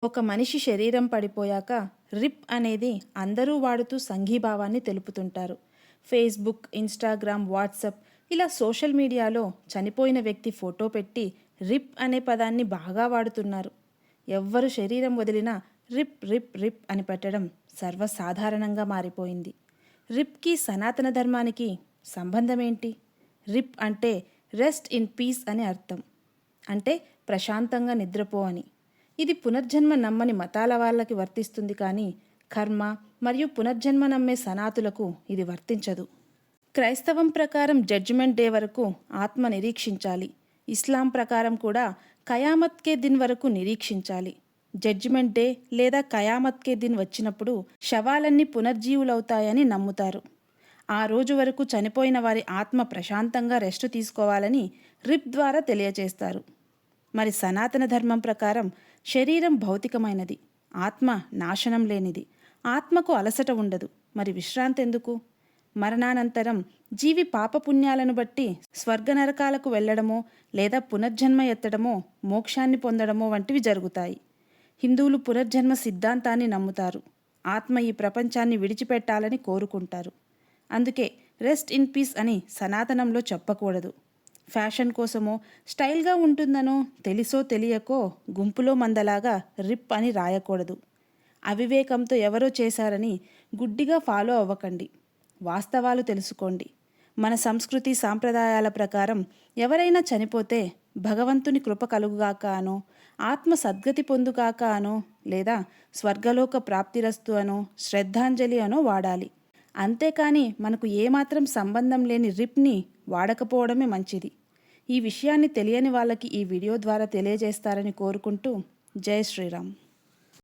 ఒక మనిషి శరీరం పడిపోయాక రిప్ అనేది అందరూ వాడుతూ సంఘీభావాన్ని తెలుపుతుంటారు. ఫేస్బుక్, ఇన్స్టాగ్రామ్, వాట్సప్ ఇలా సోషల్ మీడియాలో చనిపోయిన వ్యక్తి ఫోటో పెట్టి రిప్ అనే పదాన్ని బాగా వాడుతున్నారు. ఎవ్వరు శరీరం వదిలినా రిప్ రిప్ రిప్ అని పెట్టడం సర్వసాధారణంగా మారిపోయింది. రిప్కి సనాతన ధర్మానికి సంబంధం ఏంటి? రిప్ అంటే రెస్ట్ ఇన్ పీస్ అని అర్థం. అంటే ప్రశాంతంగా నిద్రపో అని. ఇది పునర్జన్మ నమ్మని మతాల వాళ్ళకి వర్తిస్తుంది, కానీ కర్మ మరియు పునర్జన్మ నమ్మే సనాతులకు ఇది వర్తించదు. క్రైస్తవం ప్రకారం జడ్జిమెంట్ డే వరకు ఆత్మ నిరీక్షించాలి. ఇస్లాం ప్రకారం కూడా కయామత్ కే దిన్ వరకు నిరీక్షించాలి. జడ్జిమెంట్ డే లేదా కయామత్ కే దిన్ వచ్చినప్పుడు శవాలన్నీ పునర్జీవులవుతాయని నమ్ముతారు. ఆ రోజు వరకు చనిపోయిన వారి ఆత్మ ప్రశాంతంగా రెస్ట్ తీసుకోవాలని రిప్ ద్వారా తెలియచేస్తారు. మరి సనాతన ధర్మం ప్రకారం శరీరం భౌతికమైనది, ఆత్మ నాశనం లేనిది. ఆత్మకు అలసట ఉండదు, మరి విశ్రాంతి ఎందుకు? మరణానంతరం జీవి పాపపుణ్యాలను బట్టి స్వర్గ నరకాలకు వెళ్లడమో లేదా పునర్జన్మ ఎత్తడమో మోక్షాన్ని పొందడమో వంటివి జరుగుతాయి. హిందువులు పునర్జన్మ సిద్ధాంతాన్ని నమ్ముతారు. ఆత్మ ఈ ప్రపంచాన్ని విడిచిపెట్టాలని కోరుకుంటారు. అందుకే రెస్ట్ ఇన్ పీస్ అని సనాతనంలో చెప్పకూడదు. ఫ్యాషన్ కోసమో స్టైల్గా ఉంటుందనో తెలిసో తెలియకో గుంపులో మందలాగా రిప్ అని రాయకూడదు. అవివేకంతో ఎవరో చేశారని గుడ్డిగా ఫాలో అవ్వకండి. వాస్తవాలు తెలుసుకోండి. మన సంస్కృతి సాంప్రదాయాల ప్రకారం ఎవరైనా చనిపోతే భగవంతుని కృప కలుగుగాక అనో, ఆత్మ సద్గతి పొందుగాక అనో, లేదా స్వర్గలోక ప్రాప్తిరస్తు అనో, శ్రద్ధాంజలి అనో వాడాలి. అంతేకాని మనకు ఏమాత్రం సంబంధం లేని రిప్ని వాడకపోవడమే మంచిది. ఈ విషయాన్ని తెలియని వాళ్ళకి ఈ వీడియో ద్వారా తెలియజేస్తారని కోరుకుంటూ జై శ్రీరామ్.